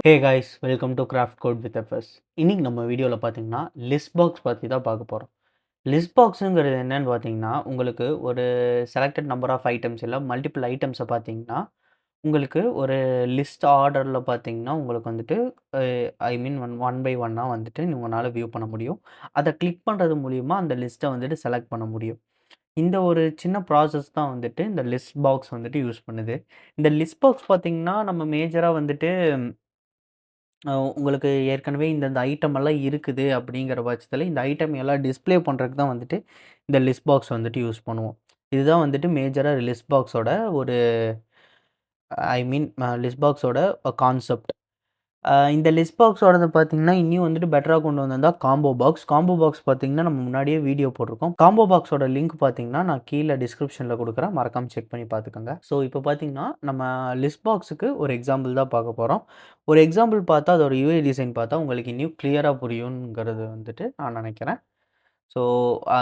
Hey guys welcome to craft code with FS. இன்னைக்கு நம்ம வீடியோவில் பார்த்தீங்கன்னா லிஸ்ட் பாக்ஸ் பற்றி தான் பார்க்க போகிறோம். லிஸ்ட் பாக்ஸுங்கிறது என்னன்னு பார்த்தீங்கன்னா உங்களுக்கு ஒரு செலக்டட் நம்பர் ஆஃப் ஐட்டம்ஸ் இல்லை மல்டிபிள் ஐட்டம்ஸை பார்த்தீங்கன்னா உங்களுக்கு ஒரு லிஸ்ட் ஆர்டரில் பார்த்தீங்கன்னா உங்களுக்கு வந்துட்டு ஐ மீன் ஒன் ஒன் பை ஒன்னாக வந்துட்டு உங்களால் வியூ பண்ண முடியும். அதை கிளிக் பண்ணுறது மூலிமா அந்த லிஸ்ட்டை வந்துட்டு செலக்ட் பண்ண முடியும். இந்த ஒரு சின்ன ப்ராசஸ் தான் வந்துட்டு இந்த லிஸ்ட் பாக்ஸ் வந்துட்டு யூஸ் பண்ணுது. இந்த லிஸ்ட் பாக்ஸ் பார்த்தீங்கன்னா நம்ம மேஜராக வந்துட்டு உங்களுக்கு ஏற்கனவே இந்தந்த ஐட்டம் எல்லாம் இருக்குது அப்படிங்கிற பட்சத்தில, இந்த ஐட்டம் எல்லாம் டிஸ்ப்ளே பண்றதுக்கு தான் வந்துட்டு இந்த லிஸ்ட் பாக்ஸ் வந்துட்டு யூஸ் பண்ணுவோம். இதுதான் வந்துட்டு மேஜரா லிஸ்ட் பாக்ஸோட ஒரு ஐ மீன் லிஸ்ட் பாக்ஸோட கான்செப்ட். இந்த லிஸ்ட் பாக்ஸோடது பார்த்தீங்கன்னா, இன்னும் வந்துட்டு பெட்டரா கொண்டு வந்திருந்தா காம்போ பாக்ஸ். காம்போ பாக்ஸ் பார்த்தீங்கன்னா, நம்ம முன்னாடியே வீடியோ போட்டிருக்கோம். காம்போ பாக்ஸோட லிங்க் பார்த்தீங்கன்னா, நான் கீழ டிஸ்கிரிப்ஷன்ல குடுக்குறேன். மறக்காம செக் பண்ணி பார்த்துக்கோங்க. ஸோ, இப்போ பார்த்தீங்கன்னா, நம்ம லிஸ்ட் பாக்ஸுக்கு ஒரு எக்ஸாம்பிள் தான் பார்க்க போறோம். ஒரு எக்ஸாம்பிள் பார்த்தா, அதோட யூஐ டிசைன் பார்த்தா உங்களுக்கு இன்னும் கிளியரா புரியுங்கிறது வந்துட்டு நான் நெனைக்கிறேன். ஸோ, அ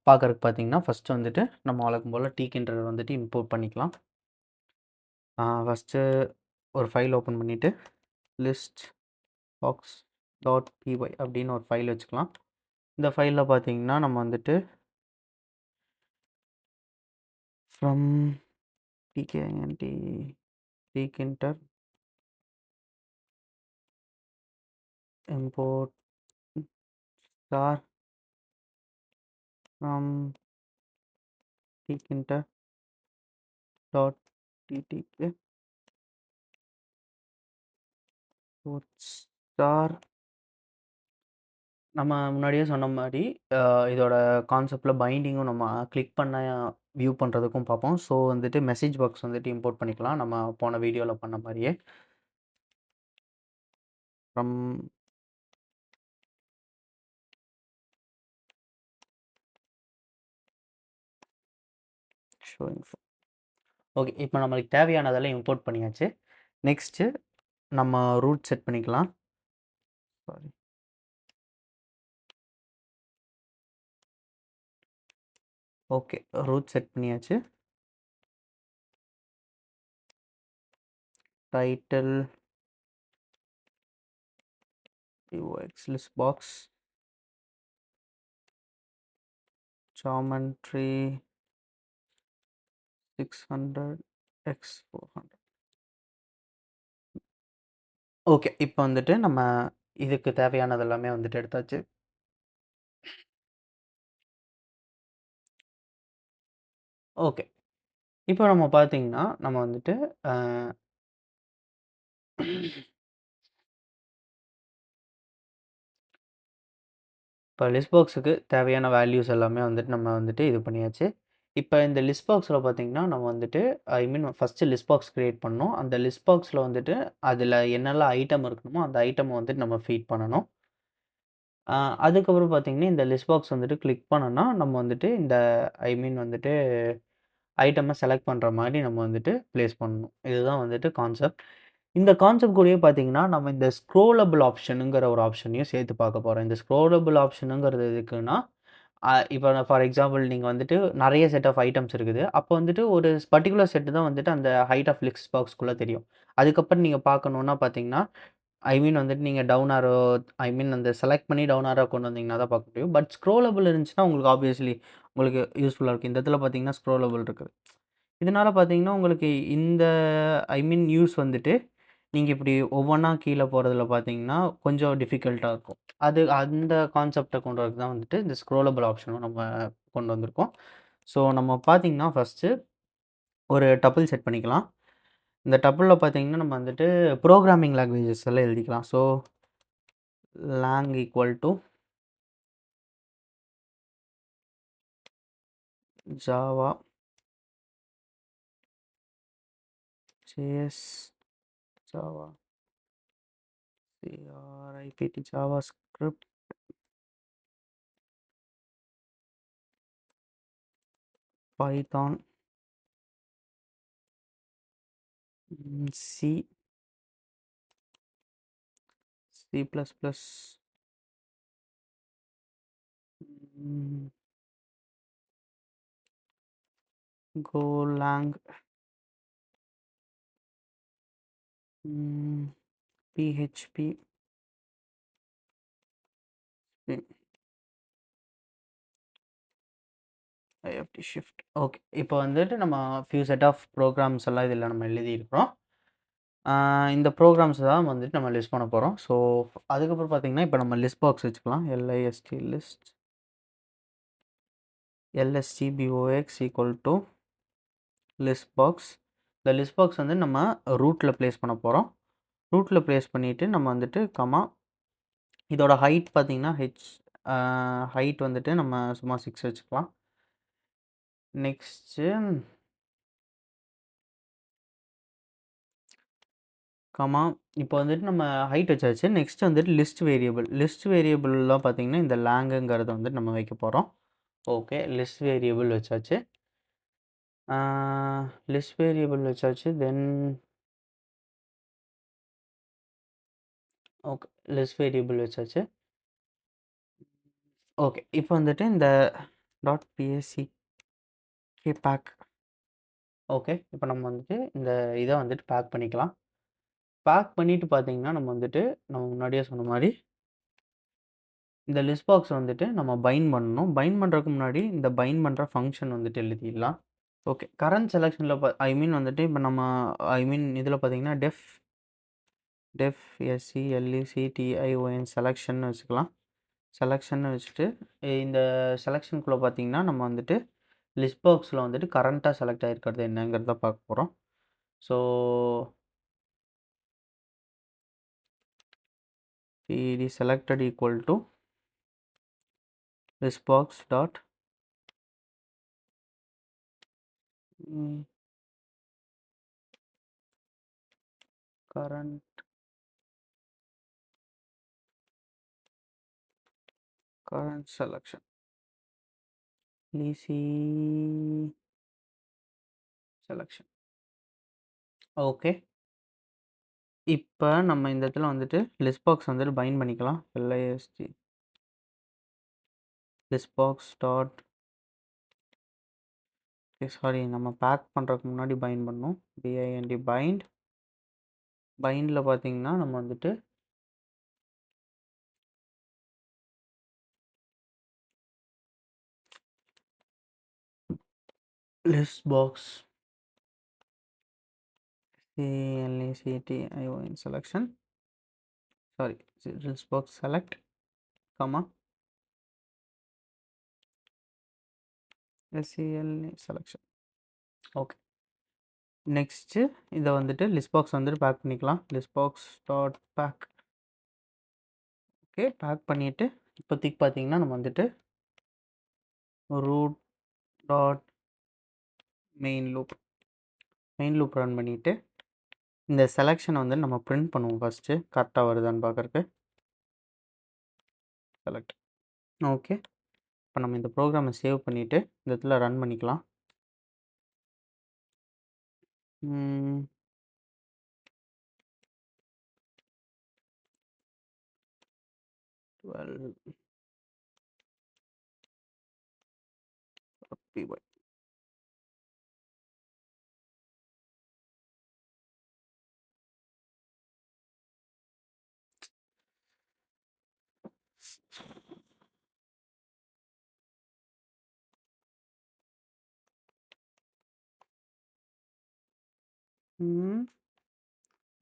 பார்க்கறதுக்கு பார்த்தீங்கன்னா, ஃபர்ஸ்ட்டு வந்துட்டு நம்ம வழக்கம் போல tkinter வந்துட்டு இம்போர்ட் பண்ணிக்கலாம். ஃபர்ஸ்ட்டு ஒரு ஃபைல் ஓப்பன் பண்ணிட்டு, லிஸ்ட் பாக்ஸ் டாட் py அப்படின்னு ஒரு ஃபைல் வச்சுக்கலாம். இந்த ஃபைல்ல பார்த்தீங்கன்னா, நம்ம வந்துட்டு from tkint tkinter import star from tkinter dot ttk import star நம்ம முன்னாடியே சொன்ன மாரி, அ இதோட கான்செப்ட்ல பைண்டிங்கும் நம்ம கிளிக் பண்ண வியூ பண்றதுக்கும் பார்ப்போம். ஸோ வந்துட்டு மெசேஜ் பாக்ஸ் வந்துட்டு இம்போர்ட் பண்ணிக்கலாம். நம்ம போன வீடியோல பண்ண மாரியே. From showing okay. இப்போ நம்மளுக்கு தேவையானதெல்லாம் இம்போர்ட் பண்ணியாச்சு. நெக்ஸ்ட்டு நம்ம ரூட் செட் பண்ணிக்கலாம். சாரி. ஓகே. ரூட் செட் பண்ணியாச்சு. Title UX list box geometry 600 x 400. Okay. இப்போ வந்துட்டு நம்ம இதுக்கு தேவையானது எல்லாமே வந்துட்டு எடுத்தாச்சு. ஓகே. இப்போ நம்ம பார்த்தீங்கன்னா, நம்ம வந்துட்டு அ இப்போ லிஸ்ட் பாக்ஸுக்கு தேவையான வேல்யூஸ் எல்லாமே வந்துட்டு நம்ம வந்துட்டு இது பண்ணியாச்சு. இப்ப இந்த லிஸ்ட் பாக்ஸ்ல பார்த்தீங்கன்னா, நம்ம வந்துட்டு ஐ மீன் ஃபர்ஸ்ட்டு லிஸ்ட் பாக்ஸ் கிரியேட் பண்ணணும். அந்த லிஸ்ட் பாக்ஸ்ல வந்துட்டு அதில என்னெல்லாம் ஐட்டம் இருக்கணுமோ, அந்த ஐட்டம வந்துட்டு நம்ம ஃபீட் பண்ணணும். அ அதுக்கப்புறம் பார்த்தீங்கன்னா, இந்த லிஸ்ட் பாக்ஸ் வந்துட்டு கிளிக் பண்ணோம்னா, நம்ம வந்துட்டு இந்த ஐ மீன் வந்துட்டு ஐட்டம செலக்ட் பண்ற மாரி நம்ம வந்துட்டு பிளேஸ் பண்ணணும். இதுதான் வந்துட்டு கான்செப்ட். இந்த கான்செப்ட் கூடயே பார்த்தீங்கன்னா, நம்ம இந்த ஸ்க்ரோலபிள் ஆப்ஷனுங்கிற ஒரு ஆப்ஷனையும் சேர்த்து பார்க்க போறோம். இந்த ஸ்க்ரோலபிள் ஆப்ஷனுங்கிறது எதுக்குன்னா, இப்ப நான் ஃபார் எக்ஸாம்பிள் நீங்க வந்துட்டு நெறைய செட் ஆஃப் ஐட்டம்ஸ் இருக்குது. அப்போ வந்துட்டு ஒரு பர்ட்டிகுலர் செட் தான் வந்துட்டு அந்த ஹைட் ஆஃப் லிஸ்ட் பாக்ஸ்க்குள்ள தெரியும். அதுக்கப்புறம் நீங்க பார்க்கணும்னா பார்த்தீங்கன்னா, ஐ மீன் வந்துட்டு நீங்க டவுன் ஆரோ ஐ மீன் அந்த செலக்ட் பண்ணி டவுன் ஆரோ கொண்டு வந்தீங்கன்னா தான் பார்க்க முடியும். பட் ஸ்க்ரோலபிள் இருந்துச்சுன்னா உங்களுக்கு ஆப்வியஸ்லி உங்களுக்கு யூஸ்ஃபுல்லா இருக்கும். இந்த இடத்துல பார்த்தீங்கன்னா ஸ்க்ரோலபிள் இருக்குது. இதனால பார்த்தீங்கன்னா, உங்களுக்கு இந்த ஐ மீன் யூஸ் வந்துட்டு, நீங்க இப்டி ஒவ்வொன்னா கீழ போறதுல பார்த்தீங்கன்னா, கொஞ்சம் டிஃபிகல்ட்டா இருக்கும். அது அந்த கான்செப்ட்ட கொண்டு வரதுக்கு தான் வந்துட்டு, இந்த ஸ்க்ரோலபிள் ஆப்ஷனும் நம்ம கொண்டு வந்திருக்கோம். ஸோ நம்ம பார்த்தீங்கன்னா, ஃபர்ஸ்ட்டு ஒரு டப்பிள் செட் பண்ணிக்கலாம். இந்த டப்பிள்ல பார்த்தீங்கன்னா, நம்ம வந்துட்டு புரோகிராமிங் லாங்குவேஜஸ் எல்லாம் எழுதிக்கலாம். So lang equal to Java JS Java C R I P T JavaScript Python C C plus plus Golang PHP IFT shift. Okay. இப்போ வந்துட்டு நம்ம ஃபியூ செட் ஆஃப் ப்ரோகிராம்ஸ் எல்லாம் இதில் நம்ம எழுதியிருக்கிறோம். இந்த ப்ரோகிராம்ஸ் தான் வந்துட்டு நம்ம லிஸ்ட் பண்ண போகிறோம். ஸோ அதுக்கப்புறம் பார்த்தீங்கன்னா, இப்போ நம்ம லிஸ்ட் பாக்ஸ் வச்சுக்கலாம். LIST list LSTBOX equal to list box. இந்த லிஸ்ட் பாக்ஸ் வந்து நம்ம ரூட்டில் ப்ளேஸ் பண்ண போகிறோம். ரூட்டில் ப்ளேஸ் பண்ணிவிட்டு நம்ம வந்துட்டு கமா இதோட ஹைட் பார்த்தீங்கன்னா ஹைட் வந்துட்டு நம்ம சும்மா 6 வச்சுக்கலாம். நெக்ஸ்ட்டு கமா இப்போ வந்துட்டு நம்ம ஹைட் வச்சாச்சு. நெக்ஸ்ட் வந்துட்டு லிஸ்ட் வேரியபிள்லாம் பார்த்தீங்கன்னா இந்த லேங்குங்கிறத வந்துட்டு நம்ம வைக்க போகிறோம். ஓகே. லிஸ்ட் வேரியபிள் வச்சாச்சு. Then okay. லிஸ்ட் வேரியபிள் வச்சாச்சு. ஓகே. இப்போ வந்துட்டு இந்த .psck பேக். ஓகே. இப்போ நம்ம வந்துட்டு இந்த இதை வந்துட்டு பேக் பண்ணிக்கலாம். பேக் பண்ணிட்டு பார்த்தீங்கன்னா நம்ம வந்துட்டு நம்ம முன்னாடியே சொன்ன மாதிரி இந்த லிஸ்ட் பாக்ஸ் வந்துட்டு நம்ம பைண்ட் பண்ணணும். பைண்ட் பண்ணுறதுக்கு முன்னாடி இந்த பைண்ட் பண்ணுற ஃபங்க்ஷன் வந்துட்டு எழுதிடலாம். ஓகே. கரண்ட் செலெக்ஷனில் வந்துட்டு இப்போ நம்ம இதில் பார்த்தீங்கன்னா டெஃப் SELECTION செலெக்ஷன் வச்சுக்கலாம். செலெக்ஷன் வச்சுட்டு இந்த செலெக்ஷனுக்குள்ளே பார்த்தீங்கன்னா நம்ம வந்துட்டு லிஸ்ட் பாக்ஸில் வந்துட்டு கரண்ட்டாக செலக்ட் ஆகிருக்கிறது என்னங்கிறத பார்க்க போகிறோம். So PD selected equal to list box dot current selection easy selection. Okay. இப்போ நம்ம இந்த இடத்துல வந்துட்டு லிஸ்ட் பாக்ஸ் வந்துட்டு பைண்ட் பண்ணிக்கலாம். LIST list box dot sorry நம்ம பேக் பண்ணுறதுக்கு முன்னாடி பைண்ட் பண்ணோம். BIND பைண்டில் பார்த்தீங்கன்னா நம்ம வந்துட்டு list box LECTION selection sorry list box select comma SELE selection. Okay. Next இதை வந்துட்டு லிஸ்ட் பாக்ஸ் வந்துட்டு பேக் பண்ணிக்கலாம். List box dot pack. Okay. Pack பண்ணிவிட்டு இப்போதைக்கு பார்த்தீங்கன்னா நம்ம வந்துட்டு root dot main loop run பண்ணிவிட்டு இந்த செலெக்ஷனை வந்து நம்ம பிரிண்ட் பண்ணுவோம். ஃபஸ்ட்டு கரெக்டாக வருதான்னு பார்க்குறக்கு செலக்ட். ஓகே. இப்போ நம்ம இந்த ப்ரோக்ராமை சேவ் பண்ணிவிட்டு இந்த இடத்துல ரன் பண்ணிக்கலாம். py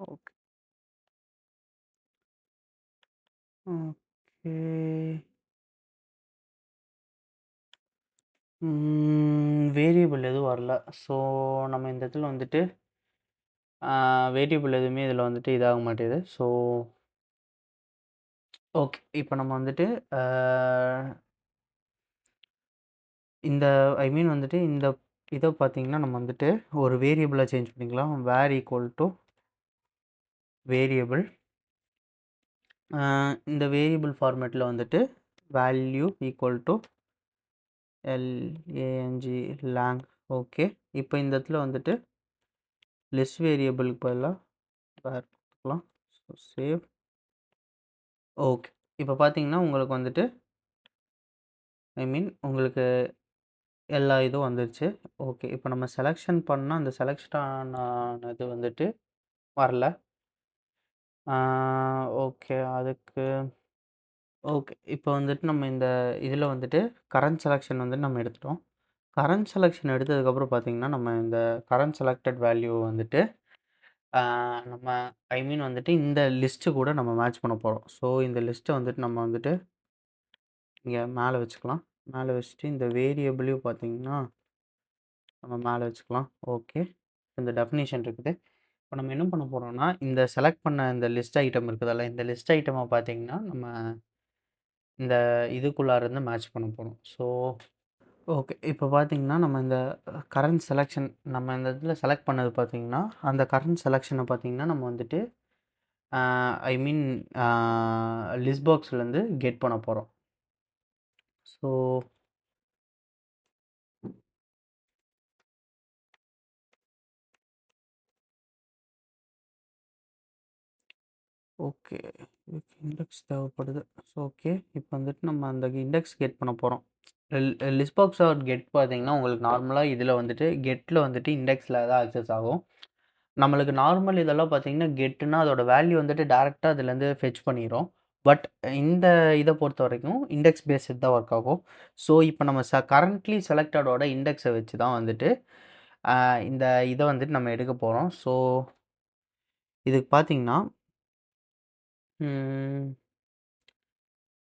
okay. ஓகே. வேரியபிள் எதுவும் வரல. ஸோ நம்ம இந்த இடத்துல வந்துட்டு வேரியபிள் எதுவுமே இதில் வந்துட்டு இதாக மாட்டேது. So okay. இப்போ நம்ம வந்துட்டு இந்த வந்துட்டு இந்த இதை பார்த்தீங்கன்னா நம்ம வந்துட்டு ஒரு வேரியபிளாக சேஞ்ச் பண்ணிக்கலாம். வேர் ஈக்குவல் டு வேரியபிள். இந்த வேரியபிள் ஃபார்மேட்டில் வந்துட்டு value equal to lang. Okay. இப்போ இந்த இடத்துல வந்துட்டு லிஸ்ட் வேரியபிளுக்கு பதிலாக வேர் கொடுத்துக்கலாம். So save. ஓகே. இப்போ பார்த்தீங்கன்னா உங்களுக்கு வந்துட்டு உங்களுக்கு எல்லா இதுவும் வந்துருச்சு. ஓகே. இப்போ நம்ம செலெக்ஷன் பண்ணால் அந்த செலெக்ஷன் ஆனது வந்துட்டு வரல. ஓகே. அதுக்கு ஓகே. இப்போ வந்துட்டு நம்ம இந்த இதில வந்துட்டு கரண்ட் செலக்ஷன் வந்துட்டு நம்ம எடுத்துட்டோம். கரண்ட் செலக்ஷன் எடுத்ததுக்கப்புறம் பார்த்தீங்கன்னா, நம்ம இந்த கரண்ட் செலக்டட் வேல்யூ வந்துட்டு ஆ நம்ம ஐ மீன் வந்துட்டு இந்த லிஸ்ட்டு கூட நம்ம மேட்ச் பண்ண போறோம். ஸோ, இந்த லிஸ்ட்ட வந்துட்டு நம்ம வந்துட்டு இங்க மேல வச்சுக்கலாம். மேல வச்சுட்டு இந்த வேரியபிளையும் பார்த்தீங்கன்னா, நம்ம மேல வச்சுக்கலாம். ஓகே. இந்த டெஃபினிஷன் இருக்குது. இப்போ நம்ம என்ன பண்ண போறோம்னா, இந்த செலக்ட் பண்ண இந்த லிஸ்ட் ஐட்டம் இருக்குதுல்ல, இந்த லிஸ்ட் ஐட்டம பார்த்தீங்கன்னா, நம்ம இந்த இதுக்குள்ளார இருந்து மேட்ச் பண்ண போறோம். So, okay. இப்போ பார்த்தீங்கன்னா, நம்ம இந்த கரண்ட் செலக்ஷன் நம்ம இந்த இடத்துல செலக்ட் பண்ணது பார்த்தீங்கன்னா, அந்த கரண்ட் செலக்ஷன பார்த்தீங்கன்னா, நம்ம வந்துட்டு ஐ மீன் லிஸ்ட் பாக்ஸ்லேருந்து கெட் பண்ண போறோம். So, okay. இதுக்கு இண்டெக்ஸ் தேவைப்படுது. So, okay. இப்போ வந்துட்டு நம்ம அந்த இண்டெக்ஸ் கெட் பண்ண போறோம். லிஸ்ட் பாக்ஸ் டாட் கெட் பார்த்தீங்கன்னா, உங்களுக்கு நார்மலா இதில வந்துட்டு கெட்ல வந்துட்டு இண்டெக்ஸ்ல தான் ஆக்சஸ் ஆகும். நம்மளுக்கு நார்மல் இதெல்லாம் பார்த்தீங்கன்னா, கெட்டுனா அதோட வேல்யூ வந்துட்டு டைரக்ட்டா அதுலேருந்து ஃபெட்ச் பண்ணிரும். பட் இந்த இத பொறுத்தவரைக்கும் இண்டெக்ஸ் பேஸ்டு தான் ஒர்க் ஆகும். ஸோ, இப்போ நம்ம கரண்ட்லி செலக்டடோட இண்டெக்ஸ வச்சு தான் வந்துட்டு, அ இந்த இத வந்துட்டு நம்ம எடுக்க போறோம். ஸோ, இதுக்கு பார்த்தீங்கன்னா, ம்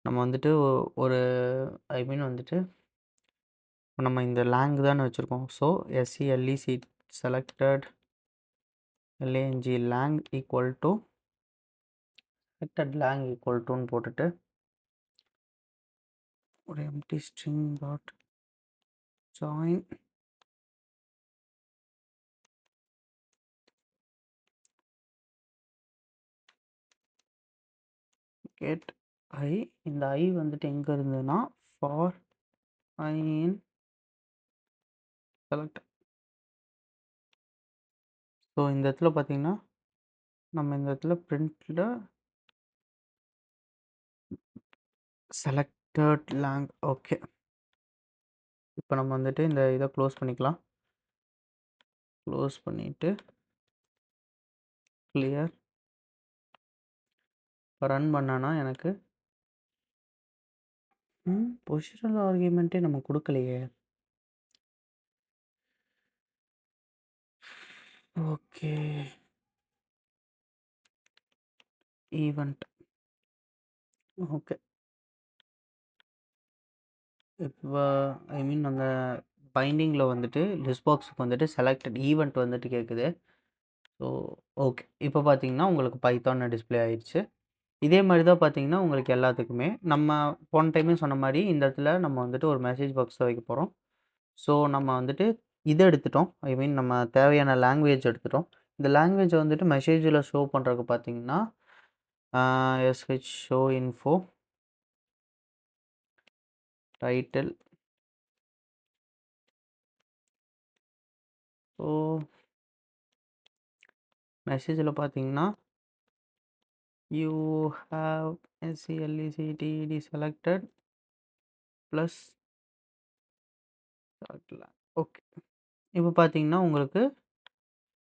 நம்ம வந்துட்டு ஒரு ஐ மீன் வந்துட்டு நம்ம இந்த லேங் தானே வச்சுருக்கோம். So, SELEC selected LANG lang equal to selected lang equal டூன்னு போட்டுட்டு ஒரு empty string dot join get i. இந்த ஐ வந்துட்டு எங்க இருந்ததுன்னா, for i in select. So, இந்த இடத்துல பார்த்தீங்கன்னா, நம்ம இந்த இடத்துல பிரிண்ட்ல செலக்டட் லேங் ஓகே. இப்போ நம்ம வந்துட்டு இந்த இத க்ளோஸ் பண்ணிக்கலாம். க்ளோஸ் பண்ணிட்டு கிளியர். இப்போ ரன் பண்ணேன்னா எனக்கு பொசிஷனல் ஆர்குமெண்ட்டே நம்ம குடுக்கலையே! ஓகே. ஈவென்ட். ஓகே. இப்ப ஐ மீன் அந்த பைண்டிங்கில வந்துட்டு லிஸ்ட் பாக்ஸ்க்கு வந்துட்டு செலக்டட் ஈவென்ட் வந்துட்டு கேட்குது. So, okay. இப்போ பார்த்தீங்கன்னா, உங்களுக்கு பைத்தான்னு டிஸ்ப்ளே ஆயிருச்சு. இதே மாரி தான் பார்த்தீங்கன்னா, உங்களுக்கு எல்லாத்துக்குமே நம்ம போன டைமே சொன்ன மாரி இந்த இடத்துல நம்ம வந்துட்டு ஒரு மெசேஜ் பாக்ஸ் வைக்க போறோம். ஸோ, நம்ம வந்துட்டு இத எடுத்துட்டோம். ஐ மீன் நம்ம தேவையான லாங்குவேஜ் எடுத்துட்டோம். இந்த லாங்குவேஜ வந்துட்டு மெசேஜில ஷோ பண்றதுக்கு பார்த்தீங்கன்னா, ஷோ இன்ஃபோ டைட்டில். ஸோ, மெசேஜில பார்த்தீங்கன்னா, you have SELECTED selected plus okay. இப்போ பார்த்தீங்கன்னா, உங்களுக்கு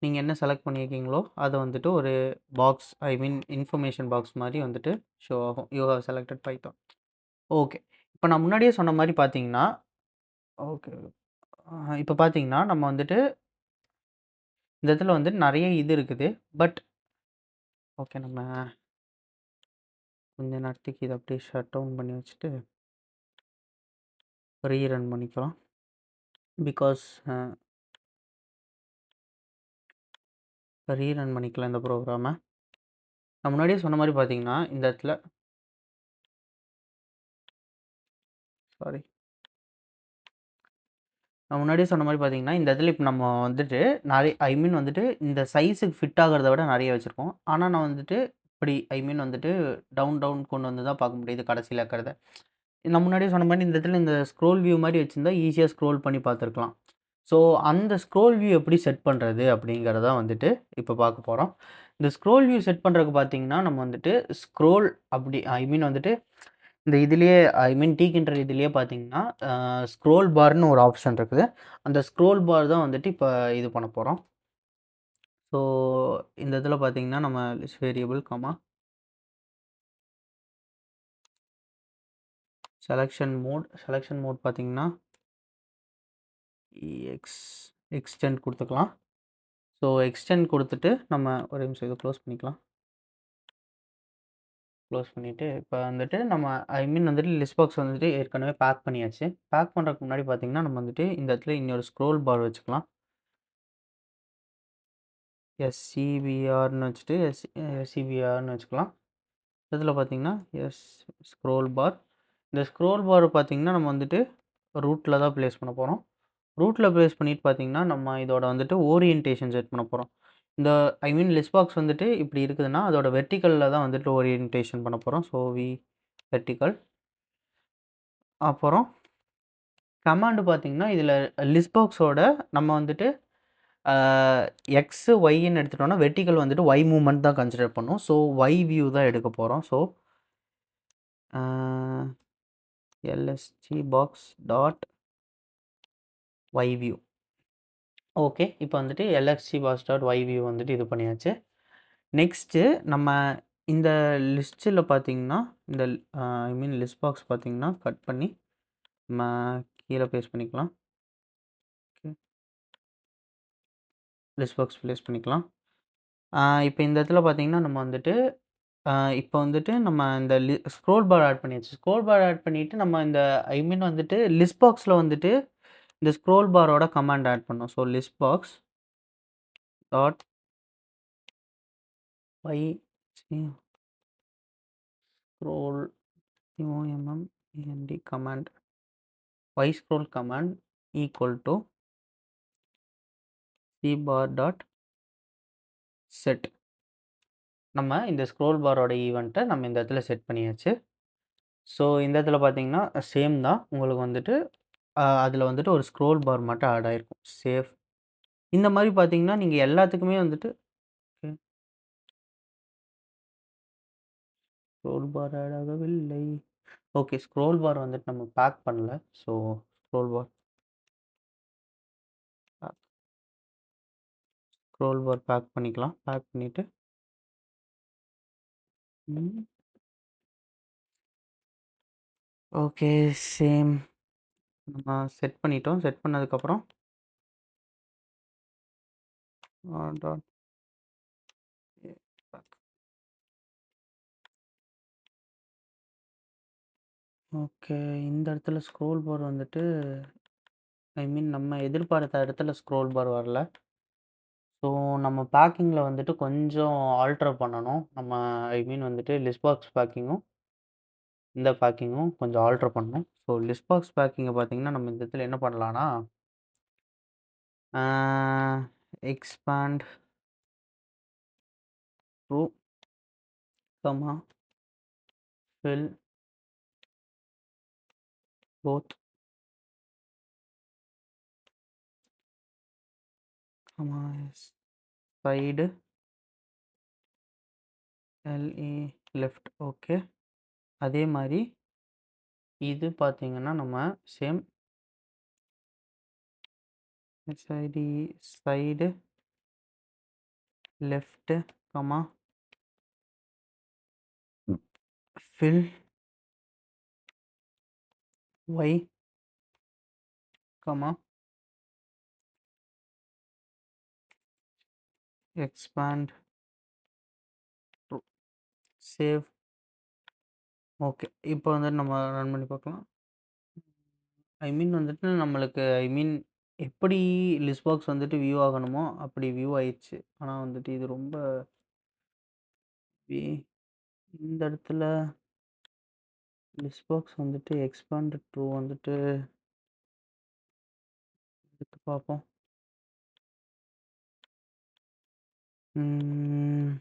நீங்க என்ன செலக்ட் பண்ணியிருக்கீங்களோ, அத வந்துட்டு ஒரு பாக்ஸ் ஐ மீன் இன்ஃபர்மேஷன் பாக்ஸ் மாரி வந்துட்டு ஷோ ஆகும். You have selected Python. Okay. இப்ப நான் முன்னாடியே சொன்ன மாரி பார்த்தீங்கன்னா ஓகே. இப்ப பார்த்தீங்கன்னா, நம்ம வந்துட்டு இந்த இடத்துல வந்துட்டு நெறைய இது இருக்குது. பட் ஓகே நம்ம கொஞ்ச நேரத்துக்கு இத அப்படியே ஷட் டவுன் பண்ணி வச்சுட்டு, ரீரன் பண்ணிக்கலாம். பிகாஸ் ரீரன் பண்ணிக்கலாம் இந்த ப்ரோகிராம. நான் முன்னாடியே சொன்ன மாரி பார்த்தீங்கன்னா, இந்த இடத்துல சாரி. நான் முன்னாடியே சொன்ன மாரி பார்த்தீங்கன்னா, இந்த இடத்துல இப்ப நம்ம வந்துட்டு ஐ மீன் வந்துட்டு இந்த சைஸுக்கு ஃபிட் ஆகுறத விட நெறைய வச்சிருக்கோம். ஆனா, நான் வந்துட்டு இப்படி ஐ மீன் வந்துட்டு டவுன் கொண்டு வந்து தான் பார்க்க முடியுது கடைசில இருக்கிறத. நான் முன்னாடியே சொன்ன மாரி இந்த இடத்துல இந்த ஸ்க்ரோல் வியூ மாரி வச்சிருந்தா ஈஸியா ஸ்க்ரோல் பண்ணி பார்த்துருக்கலாம். ஸோ, அந்த ஸ்க்ரோல் வியூ எப்படி செட் பண்றது அப்படிங்கிறத வந்துட்டு இப்ப பார்க்க போறோம். இந்த ஸ்க்ரோல் வியூ செட் பண்றதுக்கு பார்த்தீங்கன்னா, நம்ம வந்துட்டு ஸ்க்ரோல் அப்படி ஐ மீன் வந்துட்டு இந்த இதிலேயே ஐ மீன் டீக்கின்ற இதிலேயே பார்த்தீங்கன்னா, ஸ்க்ரோல் பார்ன்னு ஒரு ஆப்ஷன் இருக்குது. அந்த ஸ்க்ரோல் பார் தான் வந்துட்டு இப்ப இது பண்ண போறோம். ஸோ இந்த இதில பார்த்தீங்கன்னா, நம்ம லிஸ்ட் வேரியபிள், செலக்ஷன் மோட் பார்த்தீங்கன்னா, எக்ஸ் எக்ஸ்டெண்ட் குடுத்துக்கலாம். ஸோ எக்ஸ்டெண்ட் குடுத்துட்டு நம்ம ஒரு நிமிஷம் இத க்ளோஸ் பண்ணிக்கலாம். க்ளோஸ் பண்ணிட்டு, இப்ப வந்துட்டு நம்ம வந்துட்டு லிஸ்ட் பாக்ஸ் வந்துட்டு ஏற்கனவே பேக் பண்ணியாச்சு. பேக் பண்றதுக்கு முன்னாடி பார்த்தீங்கன்னா, நம்ம வந்துட்டு இந்த இடத்துல இன்னொரு ஸ்க்ரோல் பார் வச்சுக்கலாம். எஸ்சிபிஆர்ன்னு வச்சுட்டு எஸ்சிபிஆர்ன்னு வச்சுக்கலாம். இதில பார்த்தீங்கன்னா, ஸ்க்ரோல் பார். இந்த ஸ்க்ரோல் பார் பார்த்தீங்கன்னா, நம்ம வந்துட்டு ரூட்ல தான் பிளேஸ் பண்ண போறோம். ரூட்ல பிளேஸ் பண்ணிட்டு பார்த்தீங்கன்னா, நம்ம இதோட வந்துட்டு ஓரியன்டேஷன் செட் பண்ண போறோம். இந்த லிஸ்ட் பாக்ஸ் வந்துட்டு இப்படி இருக்குதுன்னா, அதோட வெர்டிகல்ல தான் வந்துட்டு ஓரியன்டேஷன் பண்ண போறோம். So vertical. அப்புறம் கமாண்ட் பார்த்தீங்கன்னா, இதில லிஸ்ட் பாக்ஸோட நம்ம வந்துட்டு ஆ எக்ஸ், ஒய்ன்னு எடுத்துட்டோம்னா, வெர்டிகல் வந்துட்டு ஒய் மூவ்மெண்ட் தான் கன்சிடர் பண்ணும். ஸோ ஒய் வியூ தான் எடுக்க போறோம். So ah LSG box dot Y view. Okay. இப்போ வந்துட்டு LSG box dot Y view வந்துட்டு இது பண்ணியாச்சு. நெக்ஸ்ட்டு நம்ம இந்த லிஸ்ட்டில பார்த்தீங்கன்னா, இந்த லிஸ்ட் பாக்ஸ் பார்த்தீங்கன்னா, கட் பண்ணி நம்ம கீழ பேஸ்ட் பண்ணிக்கலாம். ஓகே. லிஸ்ட் பாக்ஸ் பிளேஸ் பண்ணிக்கலாம். இப்போ இந்த இடத்துல பார்த்தீங்கன்னா, நம்ம வந்துட்டு இப்போ வந்துட்டு நம்ம இந்த ஸ்க்ரோல் பார் ஆட் பண்ணியாச்சு. ஸ்க்ரோல் பார் ஆட் பண்ணிட்டு நம்ம இந்த வந்துட்டு லிஸ்ட் பாக்ஸ்ல வந்துட்டு இந்த ஸ்க்ரோல் பாரோட கமாண்ட் ஆட் பண்ணோம். So list box dot y scroll command y scroll command equal to c bar dot set. நம்ம இந்த ஸ்க்ரோல் பாரோட ஈவெண்ட்ட நம்ம இந்த இடத்துல செட் பண்ணியாச்சு. ஸோ இந்த இடத்துல பார்த்தீங்கன்னா, சேம் தான். உங்களுக்கு வந்துட்டு அதில வந்துட்டு ஒரு ஸ்க்ரோல் பார் மட்டும் ஆட் ஆயிருக்கும். சேவ். இந்த மாரி பார்த்தீங்கன்னா, நீங்க எல்லாத்துக்குமே வந்துட்டு ஓகே. ஸ்க்ரோல் பார் ஆட் ஆகவில்லை. ஓகே. ஸ்க்ரோல் பார் வந்துட்டு நம்ம பேக் பண்ணல. So scroll bar pack scroll bar pack பண்ணிக்கலாம். பேக் பண்ணிட்டு ஓகே. சேம். நம்ம செட் பண்ணிட்டோம். செட் பண்ணதுக்கப்புறம் டாட் ஓகே. இந்த இடத்துல ஸ்க்ரோல் பார் வந்துட்டு நம்ம எதிர்பார்த்த இடத்துல ஸ்க்ரோல் பார் வரல. ஸோ நம்ம பேக்கிங்கில வந்துட்டு கொஞ்சம் ஆல்டர் பண்ணணும். நம்ம வந்துட்டு லிஸ்ட் பாக்ஸ் பேக்கிங்கும், இந்த பேக்கிங்கும் கொஞ்சம் ஆல்டர் பண்ணணும். ஸோ லிஸ்ட் பாக்ஸ் பேக்கிங்க பார்த்தீங்கன்னா, நம்ம இந்த இடத்துல என்ன பண்ணலான்னா, expand true, fill both, side LE left. Okay. அதே மாரி இது பார்த்தீங்கன்னா, நம்ம same side left, fill Y, expand true, save. Okay. இப்போ வந்துட்டு நம்ம ரன் பண்ணி பார்க்கலாம். வந்துட்டு நம்மளுக்கு எப்படி லிஸ்ட் பாக்ஸ் வந்துட்டு வியூ ஆகணுமோ, அப்படி வியூ ஆயிடுச்சு. ஆனா வந்துட்டு இது ரொம்ப வி இந்த இடத்துல லிஸ்ட் பாக்ஸ் வந்துட்டு எக்ஸ்பேண்ட் ட்ரூ வந்துட்டு எடுத்து பார்ப்போம். ம்.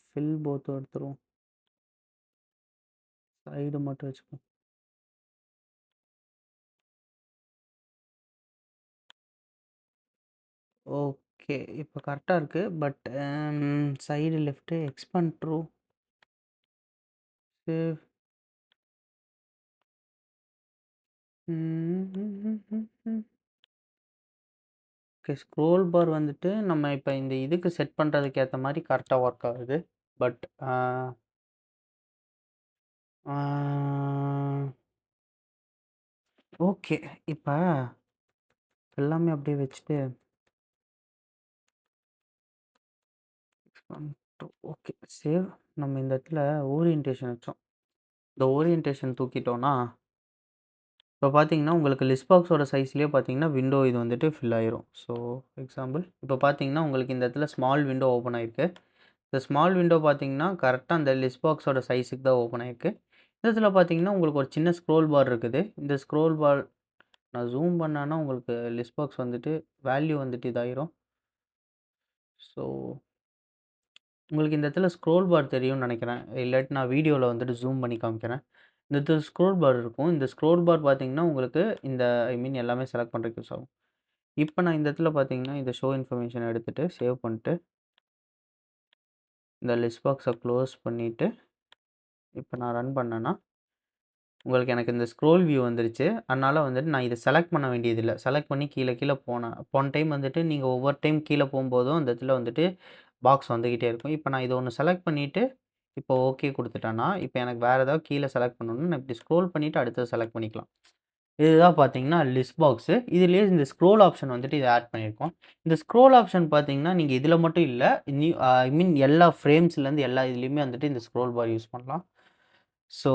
ஃபில் போத் எடுத்துருவோம். சைடு மட்டும் வச்சுக்குவோம். ஓகே. இப்போ கரெக்ட்டா இருக்கு. But side left expand true, save. Okay. Scroll bar வந்துட்டு நம்ம இப்ப இந்த இதுக்கு செட் பண்றதுக்கு ஏத்த மாரி கரெக்ட்டா ஒர்க் ஆகுது. But ah ah okay. இப்ப எல்லாமே அப்படியே வச்சுட்டு ஓகே. சேவ் நம்ம இந்த இடத்துல ஓரியன்டேஷன் வச்சோம். இந்த ஓரியன்டேஷன் தூக்கிட்டோம்னா, இப்ப பார்த்தீங்கன்னா, உங்களுக்கு லிஸ்ட் பாக்ஸோட சைஸ்லயே பார்த்தீங்கன்னா, விண்டோ இது வந்துட்டு ஃபில் ஆயிரும். ஸோ, எக்ஸாம்பிள் இப்ப பார்த்தீங்கன்னா, உங்களுக்கு இந்த இடத்துல ஸ்மால் விண்டோ ஓப்பன் ஆயிருக்கு. இந்த ஸ்மால் விண்டோ பார்த்தீங்கன்னா, கரெக்ட்டா அந்த லிஸ்ட் பாக்ஸோட சைஸுக்கு தான் ஓப்பன் ஆயிருக்கு. இந்த இடத்துல பார்த்தீங்கன்னா, உங்களுக்கு ஒரு சின்ன ஸ்க்ரோல் பார் இருக்குது. இந்த ஸ்க்ரோல் பார் நான் ஜூம் பண்ணேன்னா, உங்களுக்கு லிஸ்ட் பாக்ஸ் வந்துட்டு வேல்யூ வந்துட்டு இதாயிரும். ஸோ, உங்களுக்கு இந்த இடத்துல ஸ்க்ரோல் பார் தெரியும்னு நெனைக்கிறேன். இல்லாட்டி நான் வீடியோல வந்துட்டு ஜூம் பண்ணி காமிக்கிறேன். இந்த இடத்துல ஸ்க்ரோல் பார் இருக்கும். இந்த ஸ்க்ரோல் பார் பார்த்தீங்கன்னா, உங்களுக்கு இந்த ஐ மீன் எல்லாமே செலக்ட் பண்றதுக்கு யூஸ் ஆகும். இப்ப நான் இந்த இடத்துல பார்த்தீங்கன்னா, இந்த ஷோ இன்ஃபர்மேஷன் எடுத்துட்டு, சேவ் பண்ணிட்டு, இந்த லிஸ்ட் பாக்ஸ க்ளோஸ் பண்ணிட்டு, இப்ப நான் ரன் பண்ணேன்னா, உங்களுக்கு எனக்கு இந்த ஸ்க்ரோல் வியூ வந்துருச்சு. அதனால வந்துட்டு நான் இத செலக்ட் பண்ண வேண்டியதில்ல. செலக்ட் பண்ணி கீழ கீழ போனேன். போன டைம் வந்துட்டு நீங்க ஒவ்வொரு டைம் கீழ போம்போதும், அந்த இடத்துல வந்துட்டு பாக்ஸ் வந்துகிட்டே இருக்கும். இப்ப நான் இத ஒண்ணு செலக்ட் பண்ணிட்டு, இப்போ ஓகே குடுத்துட்டேன்னா, இப்ப எனக்கு வேற ஏதாவது கீழ செலக்ட் பண்ணணும்னா, நான் இப்படி ஸ்க்ரோல் பண்ணிட்டு அடுத்தது செலக்ட் பண்ணிக்கலாம். இதுதான் பார்த்தீங்கன்னா, லிஸ்ட் பாக்ஸு. இதுலயே இந்த ஸ்க்ரோல் ஆப்ஷன் வந்துட்டு இத ஆட் பண்ணியிருக்கோம். இந்த ஸ்க்ரோல் ஆப்ஷன் பார்த்தீங்கன்னா, நீங்க இதுல மட்டும் இல்ல, ஐ மீன் எல்லா ஃப்ரேம்ஸ்லேருந்து எல்லா இதுலயுமே வந்துட்டு இந்த ஸ்க்ரோல் பார் யூஸ் பண்ணலாம். ஸோ,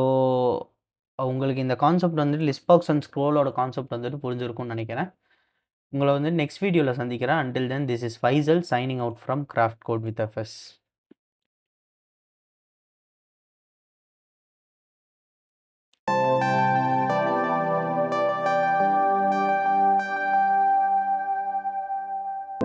உங்களுக்கு இந்த கான்செப்ட் வந்துட்டு லிஸ்ட் பாக்ஸ் அண்ட் ஸ்க்ரோலோட கான்செப்ட் வந்துட்டு புரிஞ்சிருக்கும்னு நெனைக்கிறேன். உங்கள வந்து நெக்ஸ்ட் வீடியோல சந்திக்கிறேன். Until then this is Faisal signing out from craft code with FS.